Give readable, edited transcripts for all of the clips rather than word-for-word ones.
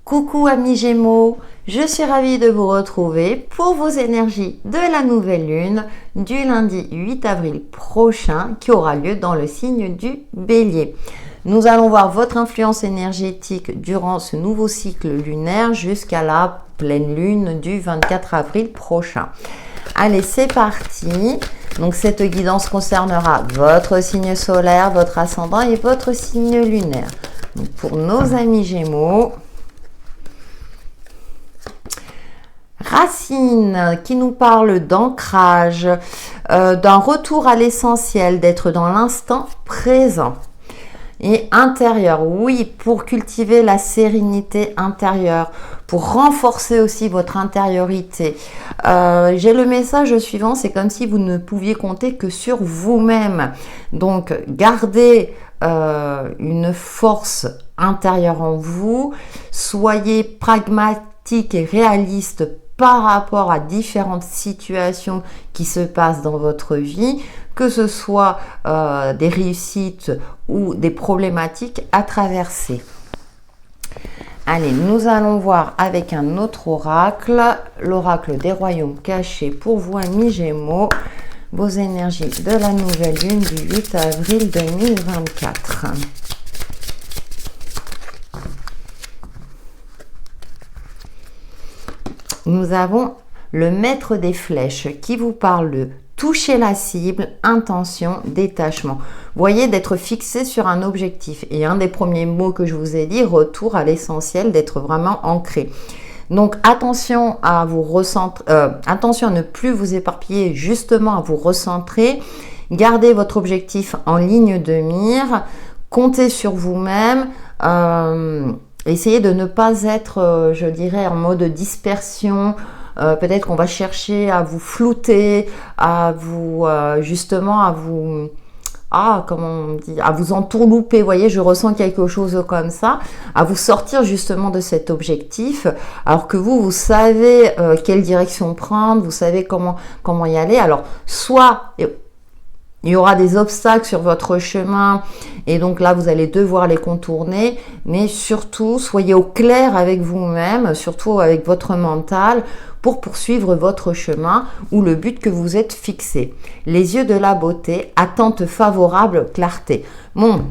Coucou amis Gémeaux, je suis ravie de vous retrouver pour vos énergies de la nouvelle lune du lundi 8 avril prochain qui aura lieu dans le signe du Bélier. Nous allons voir votre influence énergétique durant ce nouveau cycle lunaire jusqu'à la pleine lune du 24 avril prochain. Allez, c'est parti. Donc cette guidance concernera votre signe solaire, votre ascendant et votre signe lunaire. Donc, pour nos amis Gémeaux, Racine qui nous parle d'ancrage, d'un retour à l'essentiel, d'être dans l'instant présent. Et intérieur, oui, pour cultiver la sérénité intérieure, pour renforcer aussi votre intériorité. J'ai le message suivant, c'est comme si vous ne pouviez compter que sur vous-même. Donc, gardez une force intérieure en vous, soyez pragmatique et réaliste par rapport à différentes situations qui se passent dans votre vie, que ce soit des réussites ou des problématiques à traverser. Allez, nous allons voir avec un autre oracle, l'oracle des royaumes cachés pour vous, amis Gémeaux, vos énergies de la nouvelle lune du 8 avril 2024. Nous avons le maître des flèches qui vous parle de toucher la cible, intention, détachement. Voyez, d'être fixé sur un objectif. Et un des premiers mots que je vous ai dit, retour à l'essentiel, d'être vraiment ancré. Donc attention à vous recentrer, attention à ne plus vous éparpiller, justement à vous recentrer. Gardez votre objectif en ligne de mire. Comptez sur vous-même. Essayez de ne pas être, je dirais, en mode dispersion. Peut-être qu'on va chercher à vous flouter, à vous, justement, à vous, comment on dit, à vous entourlouper. Vous voyez, je ressens quelque chose comme ça, à vous sortir justement de cet objectif, alors que vous savez quelle direction prendre, vous savez comment y aller. Alors, soit il y aura des obstacles sur votre chemin et donc là, vous allez devoir les contourner. Mais surtout, soyez au clair avec vous-même, surtout avec votre mental pour poursuivre votre chemin ou le but que vous êtes fixé. Les yeux de la beauté, attente favorable, clarté. Bon,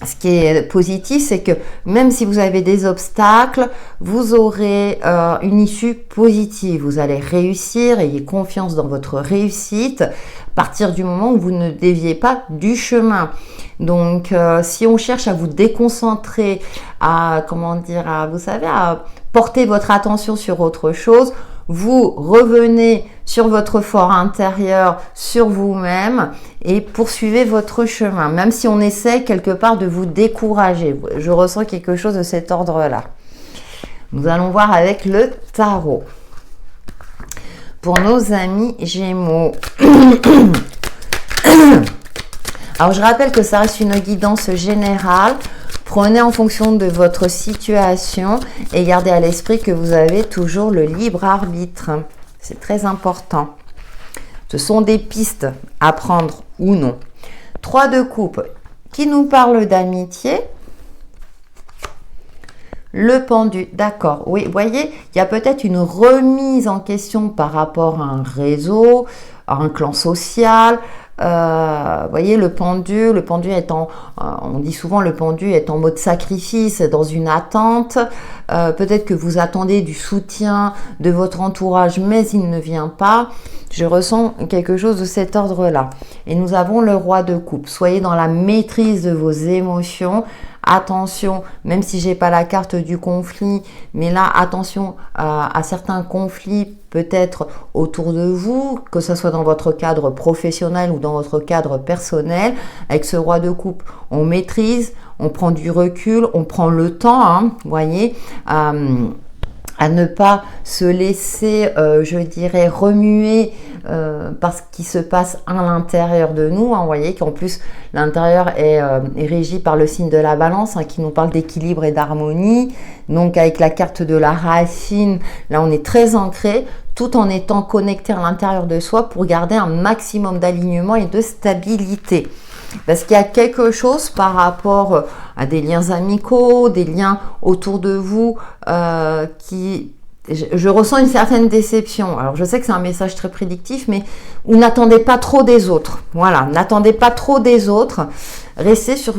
ce qui est positif, c'est que même si vous avez des obstacles, vous aurez une issue positive. Vous allez réussir, ayez confiance dans votre réussite à partir du moment où vous ne déviez pas du chemin. Donc, si on cherche à vous déconcentrer, à porter votre attention sur autre chose, vous revenez sur votre fort intérieur, sur vous-même et poursuivez votre chemin, même si on essaie quelque part de vous décourager. Je ressens quelque chose de cet ordre-là. Nous allons voir avec le tarot. Pour nos amis Gémeaux. Alors, je rappelle que ça reste une guidance générale. Prenez en fonction de votre situation et gardez à l'esprit que vous avez toujours le libre arbitre. C'est très important. Ce sont des pistes à prendre ou non. 3 de coupe qui nous parle d'amitié. Le pendu, d'accord. Oui, vous voyez, il y a peut-être une remise en question par rapport à un réseau, à un clan social. Vous voyez, le pendu étant, on dit souvent le pendu est en mode sacrifice, dans une attente. Peut-être que vous attendez du soutien de votre entourage, mais il ne vient pas. Je ressens quelque chose de cet ordre-là. Et nous avons le roi de coupe. Soyez dans la maîtrise de vos émotions. Attention, même si j'ai pas la carte du conflit, mais là, attention à certains conflits peut-être autour de vous, que ce soit dans votre cadre professionnel ou dans votre cadre personnel. Avec ce roi de coupe, on maîtrise, on prend du recul, on prend le temps, vous voyez, à ne pas se laisser, je dirais, remuer par ce qui se passe à l'intérieur de nous. Vous voyez qu'en plus, l'intérieur est régi par le signe de la balance, qui nous parle d'équilibre et d'harmonie. Donc, avec la carte de la racine, là, on est très ancré, tout en étant connecté à l'intérieur de soi pour garder un maximum d'alignement et de stabilité. Parce qu'il y a quelque chose par rapport à des liens amicaux, des liens autour de vous qui... Je ressens une certaine déception. Alors, je sais que c'est un message très prédictif, mais vous n'attendez pas trop des autres. Voilà, n'attendez pas trop des autres. Restez sur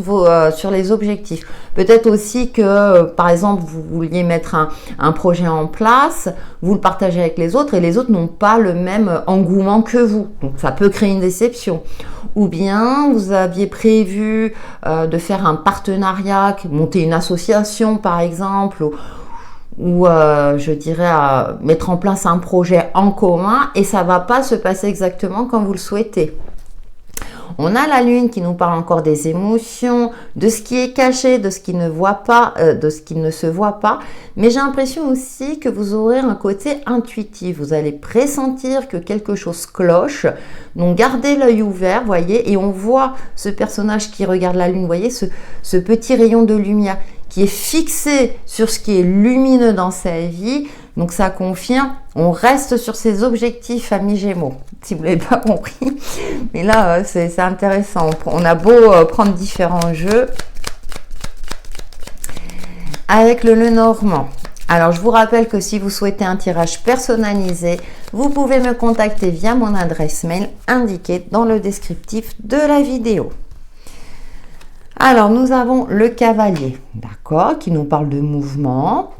sur les objectifs. Peut-être aussi que, par exemple, vous vouliez mettre un projet en place, vous le partagez avec les autres et les autres n'ont pas le même engouement que vous. Donc, ça peut créer une déception. Ou bien, vous aviez prévu de faire un partenariat, monter une association, par exemple, ou je dirais mettre en place un projet en commun et ça va pas se passer exactement comme vous le souhaitez. On a la lune qui nous parle encore des émotions, de ce qui est caché, de ce qui ne voit pas, de ce qui ne se voit pas. Mais j'ai l'impression aussi que vous aurez un côté intuitif. Vous allez pressentir que quelque chose cloche. Donc gardez l'œil ouvert, voyez, et on voit ce personnage qui regarde la lune, voyez, ce petit rayon de lumière qui est fixé sur ce qui est lumineux dans sa vie. Donc ça confirme, on reste sur ses objectifs, amis Gémeaux, si vous ne l'avez pas compris. Mais là, c'est intéressant. On a beau prendre différents jeux. Avec le Lenormand. Alors, je vous rappelle que si vous souhaitez un tirage personnalisé, vous pouvez me contacter via mon adresse mail indiquée dans le descriptif de la vidéo. Alors, nous avons le cavalier, d'accord, qui nous parle de mouvement.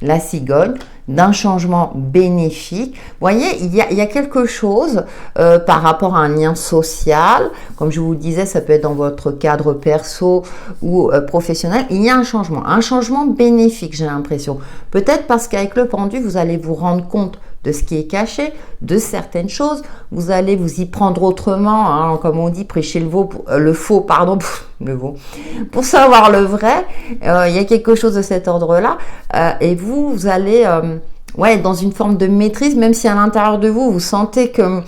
La cigogne, d'un changement bénéfique. Vous voyez, il y a quelque chose par rapport à un lien social. Comme je vous le disais, ça peut être dans votre cadre perso ou professionnel. Il y a un changement bénéfique, j'ai l'impression. Peut-être parce qu'avec le pendu, vous allez vous rendre compte de ce qui est caché, de certaines choses. Vous allez vous y prendre autrement, hein, comme on dit, prêcher le faux, pour savoir le vrai. Il y a quelque chose de cet ordre-là. Et vous allez dans une forme de maîtrise, même si à l'intérieur de vous, vous sentez qu'il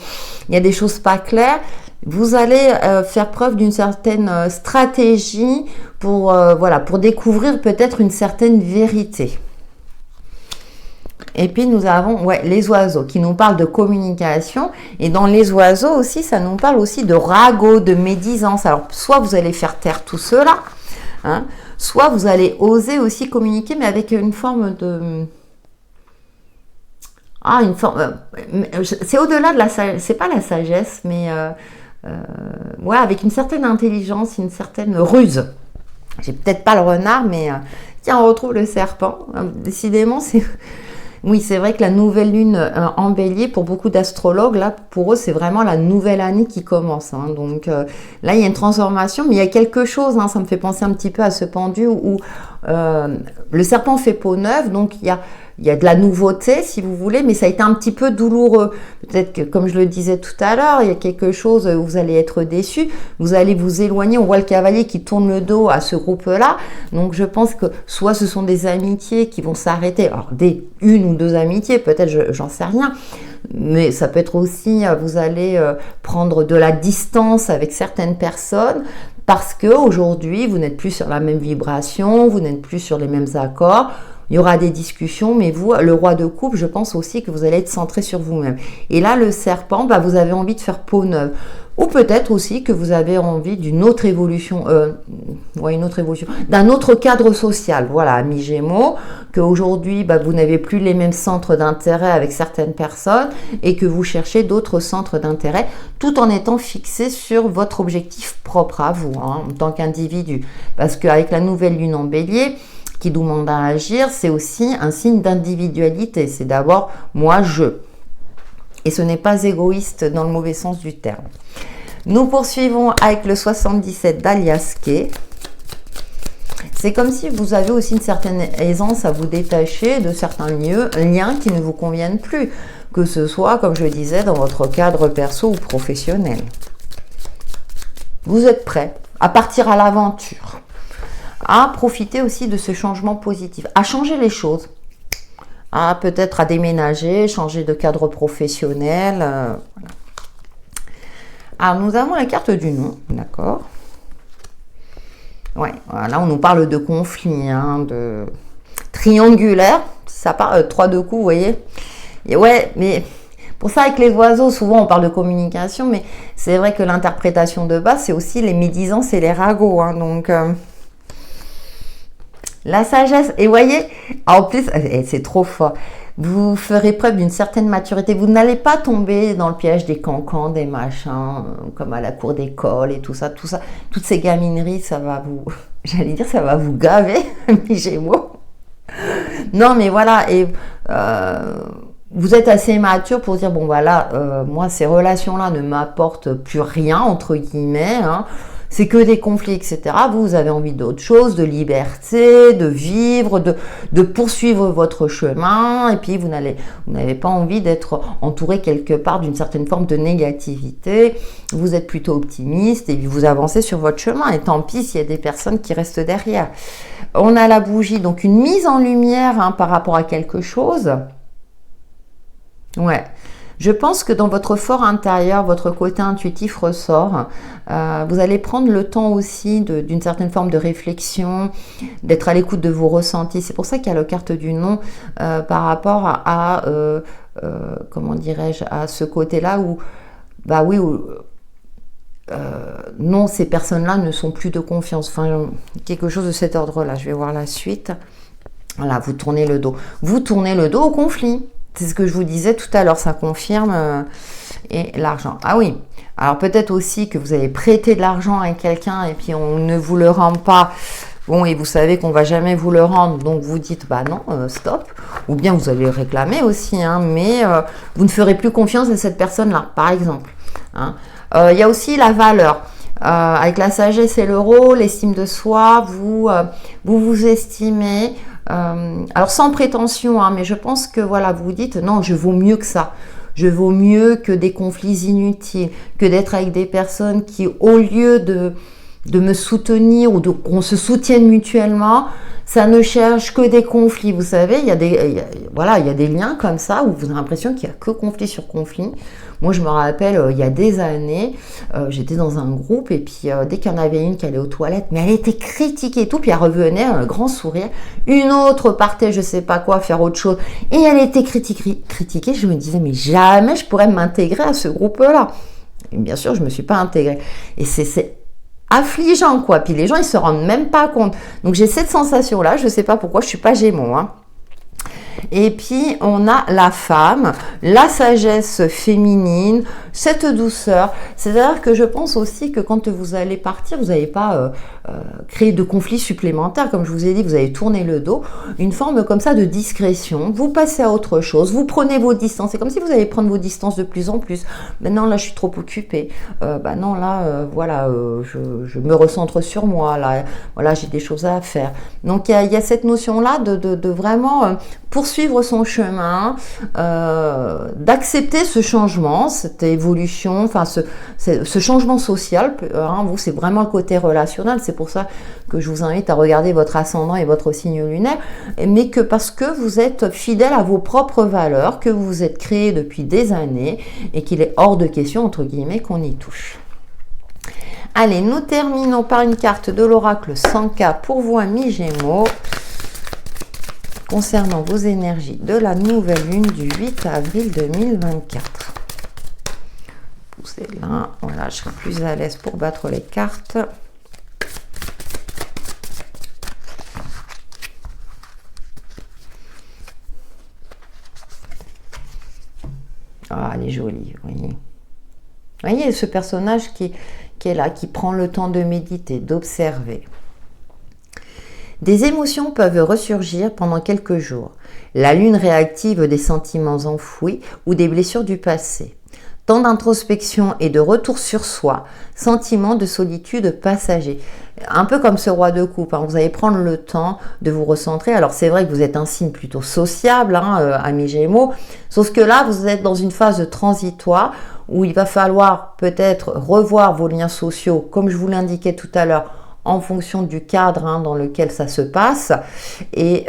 y a des choses pas claires. Vous allez faire preuve d'une certaine stratégie pour découvrir peut-être une certaine vérité. Et puis nous avons les oiseaux qui nous parlent de communication. Et dans les oiseaux aussi, ça nous parle aussi de ragot, de médisance. Alors, soit vous allez faire taire tout cela, hein, soit vous allez oser aussi communiquer, mais avec une forme de... c'est au-delà de la sagesse, c'est pas la sagesse, mais avec une certaine intelligence, une certaine ruse. J'ai peut-être pas le renard, mais tiens, on retrouve le serpent. Décidément, c'est... Oui, c'est vrai que la nouvelle lune en bélier, pour beaucoup d'astrologues, là, pour eux, c'est vraiment la nouvelle année qui commence. Hein. Donc là, il y a une transformation, mais il y a quelque chose, hein, ça me fait penser un petit peu à ce pendu où le serpent fait peau neuve, donc il y a de la nouveauté, si vous voulez, mais ça a été un petit peu douloureux. Peut-être que, comme je le disais tout à l'heure, il y a quelque chose où vous allez être déçu, vous allez vous éloigner. On voit le cavalier qui tourne le dos à ce groupe-là. Donc, je pense que soit ce sont des amitiés qui vont s'arrêter, alors une ou deux amitiés, peut-être, j'en sais rien. Mais ça peut être aussi, vous allez prendre de la distance avec certaines personnes, parce que aujourd'hui, vous n'êtes plus sur la même vibration, vous n'êtes plus sur les mêmes accords. Il y aura des discussions, mais vous, le roi de coupe, je pense aussi que vous allez être centré sur vous-même. Et là, le serpent, vous avez envie de faire peau neuve. Ou peut-être aussi que vous avez envie d'une autre évolution, d'un autre cadre social. Voilà, amis Gémeaux, qu'aujourd'hui, vous n'avez plus les mêmes centres d'intérêt avec certaines personnes et que vous cherchez d'autres centres d'intérêt tout en étant fixé sur votre objectif propre à vous, hein, en tant qu'individu. Parce qu'avec la nouvelle lune en bélier, qui nous demande à agir, c'est aussi un signe d'individualité. C'est d'abord moi, je. Et ce n'est pas égoïste dans le mauvais sens du terme. Nous poursuivons avec le 77 d'Aliasqué. C'est comme si vous avez aussi une certaine aisance à vous détacher de certains liens qui ne vous conviennent plus, que ce soit, comme je le disais, dans votre cadre perso ou professionnel. Vous êtes prêt à partir à l'aventure, à profiter aussi de ce changement positif, à changer les choses, à peut-être à déménager, changer de cadre professionnel. Voilà. Alors, nous avons la carte du nom, d'accord. Ouais, là, on nous parle de conflit, hein, de triangulaire. Ça part 3 de coups, vous voyez. Et ouais, mais Pour ça, avec les oiseaux, souvent on parle de communication, mais c'est vrai que l'interprétation de base, c'est aussi les médisances et les ragots. Hein, donc, la sagesse, et voyez, en plus, c'est trop fort. Vous ferez preuve d'une certaine maturité. Vous n'allez pas tomber dans le piège des cancans, des machins, comme à la cour d'école et tout ça. Toutes ces gamineries, ça va vous, j'allais dire, ça va vous gaver, mes Gémeaux. Non, mais voilà, et vous êtes assez mature pour dire, bon voilà, moi, ces relations-là ne m'apportent plus rien, entre guillemets, hein. C'est que des conflits, etc. Vous avez envie d'autre chose, de liberté, de vivre, de poursuivre votre chemin. Et puis, vous n'avez pas envie d'être entouré quelque part d'une certaine forme de négativité. Vous êtes plutôt optimiste et vous avancez sur votre chemin. Et tant pis s'il y a des personnes qui restent derrière. On a la bougie, donc une mise en lumière hein, par rapport à quelque chose. Ouais. Je pense que dans votre fort intérieur, votre côté intuitif ressort. Vous allez prendre le temps aussi d'une certaine forme de réflexion, d'être à l'écoute de vos ressentis. C'est pour ça qu'il y a la carte du non par rapport à comment dirais-je, à ce côté-là où, bah oui, non, ces personnes-là ne sont plus de confiance. Enfin, quelque chose de cet ordre-là. Je vais voir la suite. Voilà, vous tournez le dos. Vous tournez le dos au conflit. C'est ce que je vous disais tout à l'heure, ça confirme. Et l'argent. Ah oui, alors peut-être aussi que vous avez prêté de l'argent à quelqu'un et puis on ne vous le rend pas. Bon, et vous savez qu'on ne va jamais vous le rendre, donc vous dites, bah non, stop. Ou bien vous allez le réclamer aussi, hein, mais vous ne ferez plus confiance à cette personne-là, par exemple. Hein. Y a aussi la valeur. Avec la sagesse et l'euro, l'estime de soi, vous estimez... alors sans prétention, hein, mais je pense que voilà, vous vous dites non, je vaux mieux que ça. Je vaux mieux que des conflits inutiles, que d'être avec des personnes qui, au lieu de me soutenir ou qu'on se soutienne mutuellement, ça ne cherche que des conflits. Vous savez, il y a des liens comme ça où vous avez l'impression qu'il n'y a que conflit sur conflit. Moi, je me rappelle, il y a des années, j'étais dans un groupe et puis dès qu'il y en avait une qui allait aux toilettes, mais elle était critiquée et tout, puis elle revenait, un grand sourire. Une autre partait, je sais pas quoi, faire autre chose et elle était critiquée. Je me disais, mais jamais je pourrais m'intégrer à ce groupe-là. Et bien sûr, je me suis pas intégrée. Et c'est affligeant, quoi. Puis les gens, ils se rendent même pas compte. Donc, j'ai cette sensation-là. Je sais pas pourquoi, je suis pas Gémeaux, hein. Et puis, on a la femme, la sagesse féminine, cette douceur. C'est-à-dire que je pense aussi que quand vous allez partir, vous n'allez pas créer de conflits supplémentaires. Comme je vous ai dit, vous allez tourner le dos. Une forme comme ça de discrétion. Vous passez à autre chose. Vous prenez vos distances. C'est comme si vous allez prendre vos distances de plus en plus. Maintenant, là, je suis trop occupée. Non, là, voilà, je me recentre sur moi. Là, voilà, j'ai des choses à faire. Donc, il y a cette notion-là de vraiment... poursuivre son chemin, d'accepter ce changement, cette évolution, enfin ce changement social. Hein, vous, c'est vraiment le côté relationnel. C'est pour ça que je vous invite à regarder votre ascendant et votre signe lunaire, mais que parce que vous êtes fidèle à vos propres valeurs, que vous vous êtes créé depuis des années et qu'il est hors de question, entre guillemets, qu'on y touche. Allez, nous terminons par une carte de l'oracle 100K pour vous, amis Gémeaux, concernant vos énergies de la nouvelle lune du 8 avril 2024. Poussez là, voilà, je serai plus à l'aise pour battre les cartes. Ah, elle est jolie, vous voyez. Vous voyez ce personnage qui est là, qui prend le temps de méditer, d'observer. Des émotions peuvent ressurgir pendant quelques jours. La lune réactive des sentiments enfouis ou des blessures du passé. Temps d'introspection et de retour sur soi, sentiment de solitude passager. Un peu comme ce roi de coupe, hein. Vous allez prendre le temps de vous recentrer. Alors c'est vrai que vous êtes un signe plutôt sociable, hein, amis Gémeaux, sauf que là vous êtes dans une phase transitoire où il va falloir peut-être revoir vos liens sociaux, comme je vous l'indiquais tout à l'heure, en fonction du cadre, hein, dans lequel ça se passe. Et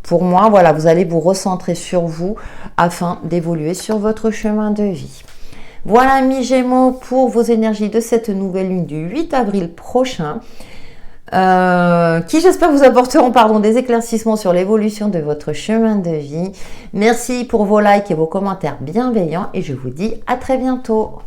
pour moi, voilà, vous allez vous recentrer sur vous afin d'évoluer sur votre chemin de vie. Voilà, amis Gémeaux, pour vos énergies de cette nouvelle lune du 8 avril prochain. qui j'espère vous apporteront des éclaircissements sur l'évolution de votre chemin de vie. Merci pour vos likes et vos commentaires bienveillants et je vous dis à très bientôt.